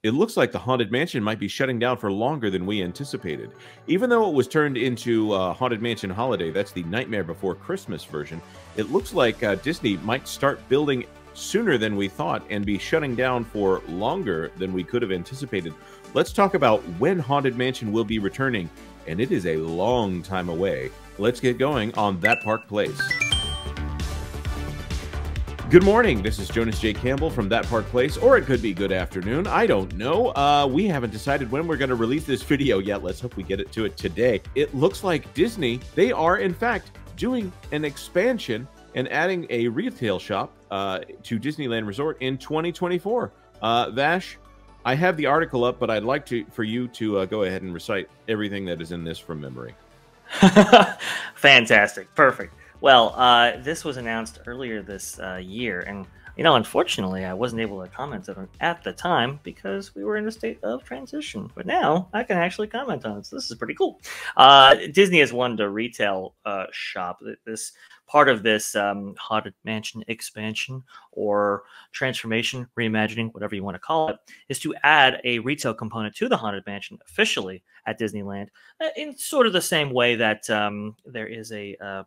It looks like the Haunted Mansion might be shutting down for longer than we anticipated. Even though it was turned into Haunted Mansion Holiday, that's the Nightmare Before Christmas version, it looks like Disney might start building sooner than we thought and be shutting down for longer than we could have anticipated. Let's talk about when Haunted Mansion will be returning, and it is a long time away. Let's get going on That Park Place. Good morning. This is Jonas J. Campbell from That Park Place, or it could be good afternoon. I don't know. We haven't decided when we're going to release this video yet. Let's hope we get to it today. It looks like Disney, they are in fact doing an expansion and adding a retail shop to Disneyland Resort in 2024. Vash, I have the article up, but I'd like for you to go ahead and recite everything that is in this from memory. Fantastic. Perfect. Well, this was announced earlier this year, and unfortunately, I wasn't able to comment on it at the time because we were in a state of transition. But now I can actually comment on it, so this is pretty cool. Disney has wanted a retail shop. This part of this Haunted Mansion expansion or transformation, reimagining, whatever you want to call it, is to add a retail component to the Haunted Mansion officially at Disneyland, in sort of the same way that there is a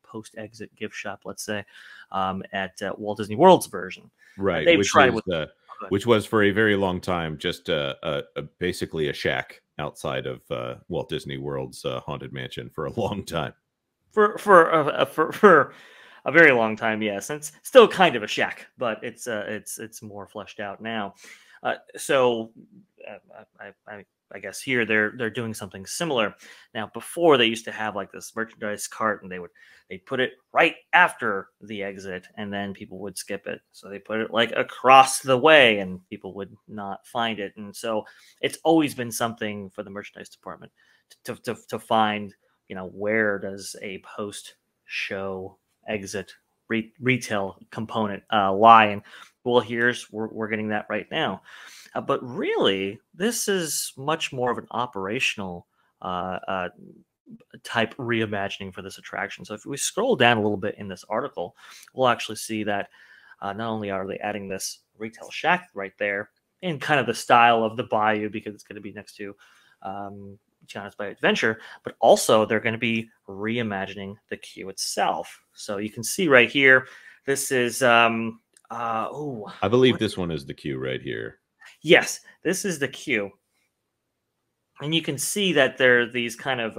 post-exit gift shop, let's say, at Walt Disney World's version. Right, they've tried which was for a very long time just basically a shack outside of Walt Disney World's Haunted Mansion for a long time. For a very long time, yes. And it's still kind of a shack, but it's more fleshed out now. I guess here they're doing something similar. Now, before they used to have like this merchandise cart, and they'd put it right after the exit, and then people would skip it. So they put it like across the way, and people would not find it. And so it's always been something for the merchandise department to find. Where does a post-show exit retail component lie? And well, we're getting that right now. But really, this is much more of an operational type reimagining for this attraction. So if we scroll down a little bit in this article, we'll actually see that not only are they adding this retail shack right there in kind of the style of the Bayou, because it's going to be next to Tiana's Bayou Adventure, but also they're going to be reimagining the queue itself. So you can see right here, this is I believe this one is the queue right here. Yes, this is the queue, and you can see that there are these kind of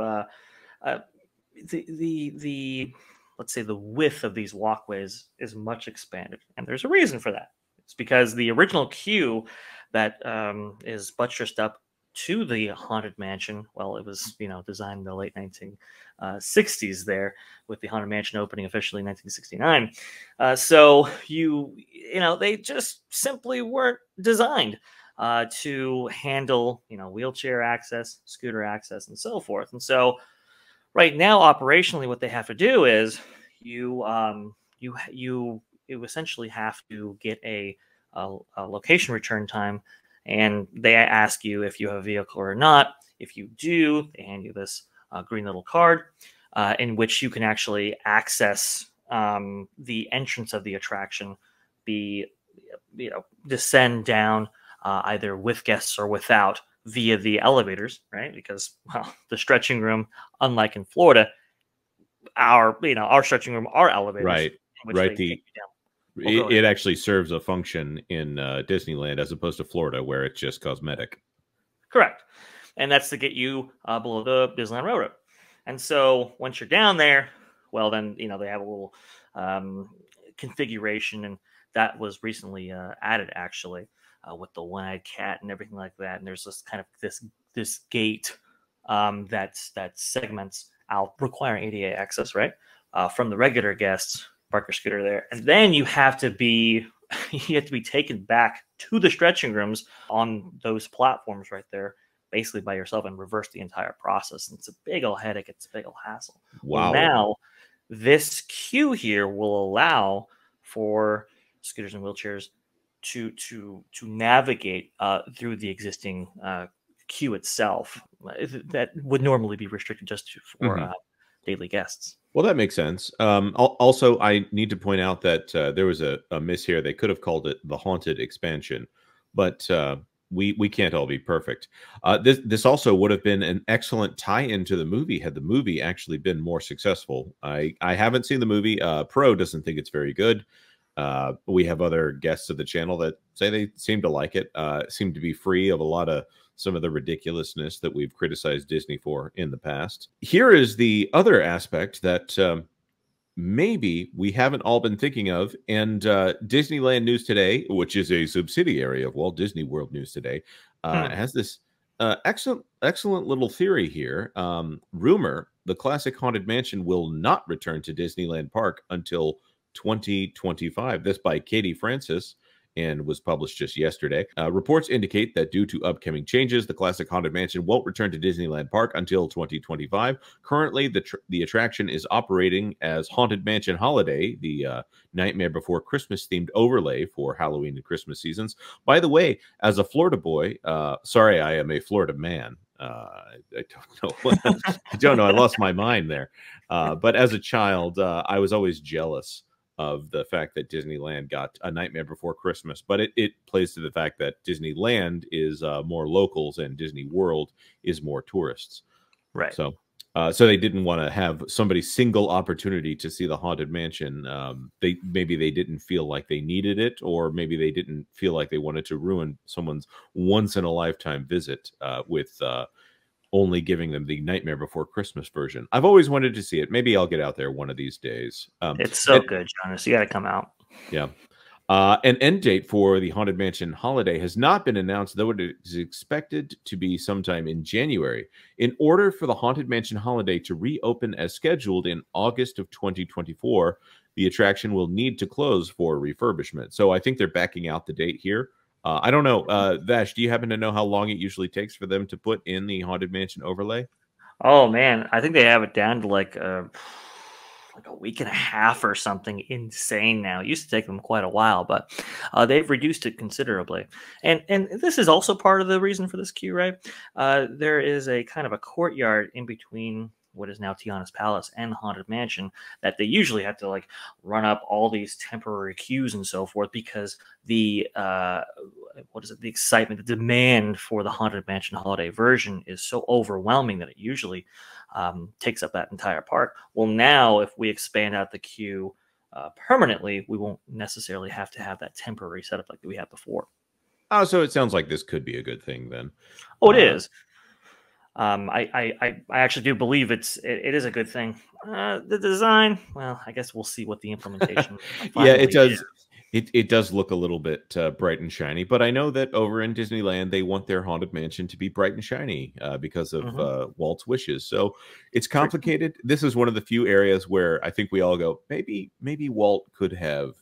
the let's say the width of these walkways is much expanded, and there's a reason for that. It's because the original queue that is buttressed up to the Haunted Mansion, well, it was designed in the late 1960s there, with the Haunted Mansion opening officially in 1969. So they just simply weren't designed to handle wheelchair access, scooter access, and so forth. And so right now, operationally, what they have to do is you essentially have to get a location return time. And they ask you if you have a vehicle or not. If you do, they hand you this green little card in which you can actually access the entrance of the attraction, descend down either with guests or without via the elevators, right? Because, well, the stretching room, unlike in Florida, our stretching room are elevators. Right. It actually serves a function in Disneyland as opposed to Florida, where it's just cosmetic. Correct. And that's to get you below the Disneyland Railroad. And so once you're down there, well, then, they have a little configuration, and that was recently added, actually, with the one-eyed cat and everything like that. And there's this kind of this gate that segments out requiring ADA access, right, from the regular guests. Parker scooter there, and then you have to be taken back to the stretching rooms on those platforms right there, basically by yourself, and reverse the entire process. And it's a big old headache. It's a big old hassle. Wow. Well, now this queue here will allow for scooters and wheelchairs to navigate through the existing queue itself that would normally be restricted just for daily guests. Well, that makes sense. Also, I need to point out that there was a miss here. They could have called it the Haunted Expansion, but we can't all be perfect. This also would have been an excellent tie-in to the movie had the movie actually been more successful. I haven't seen the movie. Pro doesn't think it's very good. We have other guests of the channel that say they seem to like it. Seem to be free of a lot of some of the ridiculousness that we've criticized Disney for in the past. Here is the other aspect that maybe we haven't all been thinking of. And Disneyland News Today, which is a subsidiary of Walt Disney World News Today, has this excellent little theory here. Rumor, the classic Haunted Mansion will not return to Disneyland Park until 2025. This by Katie Francis, and was published just yesterday. Reports indicate that due to upcoming changes, the classic Haunted Mansion won't return to Disneyland Park until 2025. Currently, the attraction is operating as Haunted Mansion Holiday, the Nightmare Before Christmas themed overlay for Halloween and Christmas seasons. By the way, as a Florida boy, sorry, I am a Florida man. I don't know. I don't know. I lost my mind there. But as a child, I was always jealous of the fact that Disneyland got A Nightmare Before Christmas, but it plays to the fact that Disneyland is more locals and Disney World is more tourists. Right. So they didn't want to have somebody's single opportunity to see the Haunted Mansion. Maybe they didn't feel like they needed it, or maybe they didn't feel like they wanted to ruin someone's once in a lifetime visit with only giving them the Nightmare Before Christmas version. I've always wanted to see it. Maybe I'll get out there one of these days. It's so good, Jonas. You got to come out. Yeah. An end date for the Haunted Mansion holiday has not been announced, though it is expected to be sometime in January. In order for the Haunted Mansion holiday to reopen as scheduled in August of 2024, the attraction will need to close for refurbishment. So I think they're backing out the date here. I don't know. Vash, do you happen to know how long it usually takes for them to put in the Haunted Mansion overlay? Oh, man. I think they have it down to like a week and a half or something insane now. It used to take them quite a while, but they've reduced it considerably. And this is also part of the reason for this queue, right? There is a kind of a courtyard in between what is now Tiana's Palace and Haunted Mansion that they usually have to like run up all these temporary queues and so forth because the the excitement, the demand for the Haunted Mansion holiday version is so overwhelming that it usually takes up that entire park. Well, now if we expand out the queue permanently, we won't necessarily have to have that temporary setup like we had before. Oh, so it sounds like this could be a good thing then. Oh, it is. I actually do believe it is a good thing. The design, well, I guess we'll see what the implementation. Yeah, it does. Is. It does look a little bit bright and shiny, but I know that over in Disneyland they want their Haunted Mansion to be bright and shiny because of Walt's wishes. So it's complicated. This is one of the few areas where I think we all go, maybe Walt could have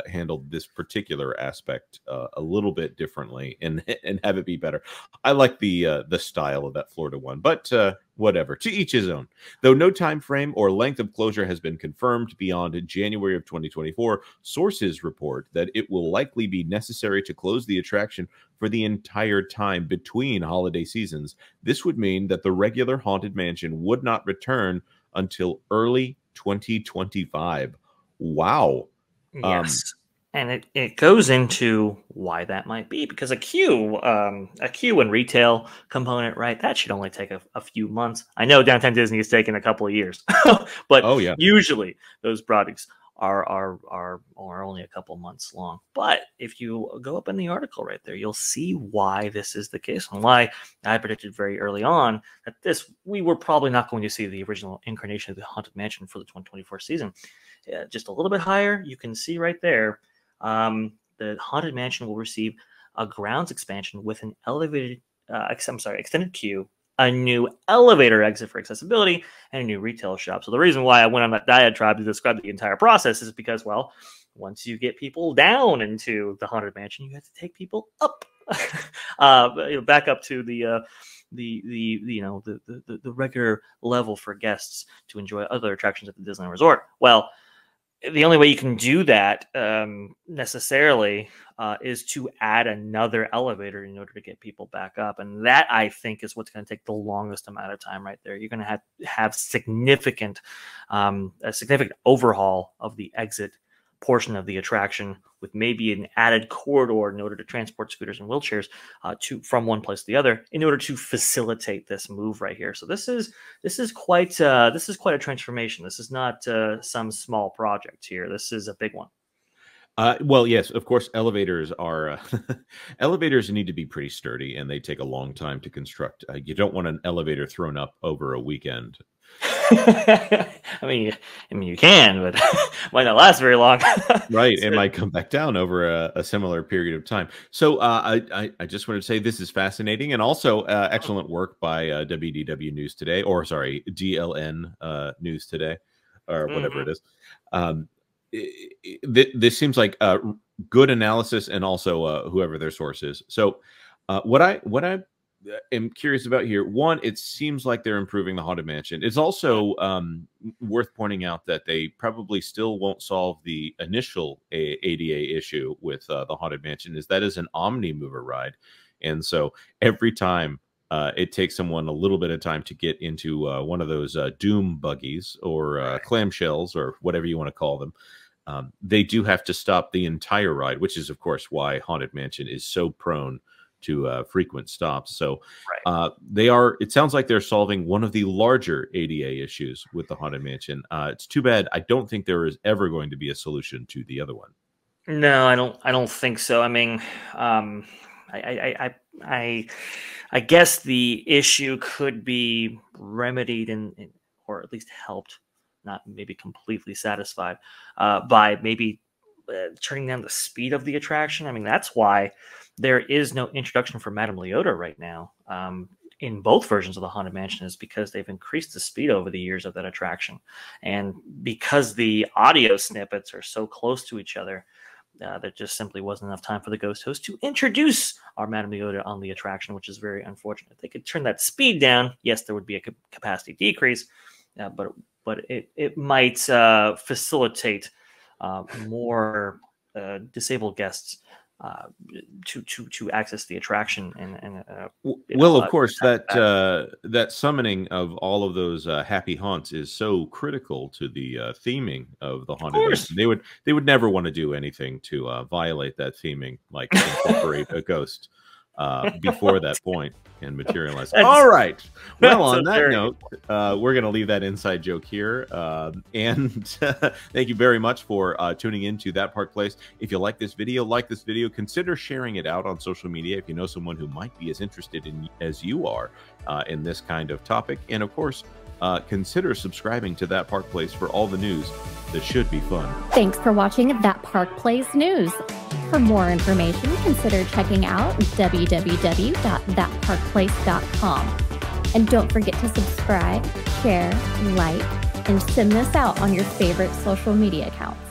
handled this particular aspect a little bit differently and have it be better. I like the style of that Florida one, but whatever, to each his own. Though no time frame or length of closure has been confirmed beyond January of 2024, sources report that it will likely be necessary to close the attraction for the entire time between holiday seasons. This would mean that the regular Haunted Mansion would not return until early 2025. Wow. Yes. And it goes into why that might be, because a queue and retail component, right? That should only take a few months. I know Downtown Disney has taken a couple of years, but usually those products are only a couple months long. But if you go up in the article right there, you'll see why this is the case and why I predicted very early on that we were probably not going to see the original incarnation of the Haunted Mansion for the 2024 season. Just a little bit higher, you can see right there, the Haunted Mansion will receive a grounds expansion with an extended queue, a new elevator exit for accessibility, and a new retail shop. So the reason why I went on that diatribe to describe the entire process is because, well, once you get people down into the Haunted Mansion, you have to take people up, back up to the regular level for guests to enjoy other attractions at the Disneyland Resort. Well, the only way you can do that necessarily is to add another elevator in order to get people back up. And that, I think, is what's going to take the longest amount of time right there. You're going to have a significant overhaul of the exit portion of the attraction with maybe an added corridor in order to transport scooters and wheelchairs from one place to the other in order to facilitate this move right here. So this is quite a transformation. This is not some small project here. This is a big one. Well, yes, of course, elevators are elevators need to be pretty sturdy, and they take a long time to construct. You don't want an elevator thrown up over a weekend. I mean, you can, but might not last very long. Right, it might come back down over a similar period of time. So I just wanted to say this is fascinating, and also excellent work by WDW News Today, or sorry, DLN News Today, or whatever it is. This seems like good analysis, and also whoever their source is. So what I am curious about here, one, it seems like they're improving the Haunted Mansion. It's also worth pointing out that they probably still won't solve the initial ADA issue with the Haunted Mansion, is that is an Omni-Mover ride. And so every time it takes someone a little bit of time to get into one of those doom buggies or clamshells or whatever you want to call them. They do have to stop the entire ride, which is, of course, why Haunted Mansion is so prone to frequent stops. So they are, it sounds like they're solving one of the larger ADA issues with the Haunted Mansion. It's too bad. I don't think there is ever going to be a solution to the other one. No, I don't think so. I mean, I guess the issue could be remedied or at least helped, not maybe completely satisfied, by maybe turning down the speed of the attraction. I mean, that's why there is no introduction for Madame Leota right now in both versions of the Haunted Mansion, is because they've increased the speed over the years of that attraction. And because the audio snippets are so close to each other, there just simply wasn't enough time for the ghost host to introduce our Madame Leota on the attraction, which is very unfortunate. If they could turn that speed down, yes, there would be a capacity decrease, but it might facilitate more disabled guests to access the attraction. Well, of course, that summoning of all of those happy haunts is so critical to the theming of the Haunted Mansion. They would never want to do anything to violate that theming, like incorporate a ghost before that point and materialize. All right. Well, on that note, we're going to leave that inside joke here. And thank you very much for tuning into That Park Place. If you like this video, consider sharing it out on social media if you know someone who might be as interested as you are in this kind of topic. And of course, consider subscribing to That Park Place for all the news that should be fun. Thanks for watching That Park Place News. For more information, consider checking out www.thatparkplace.com. And don't forget to subscribe, share, like, and send this out on your favorite social media accounts.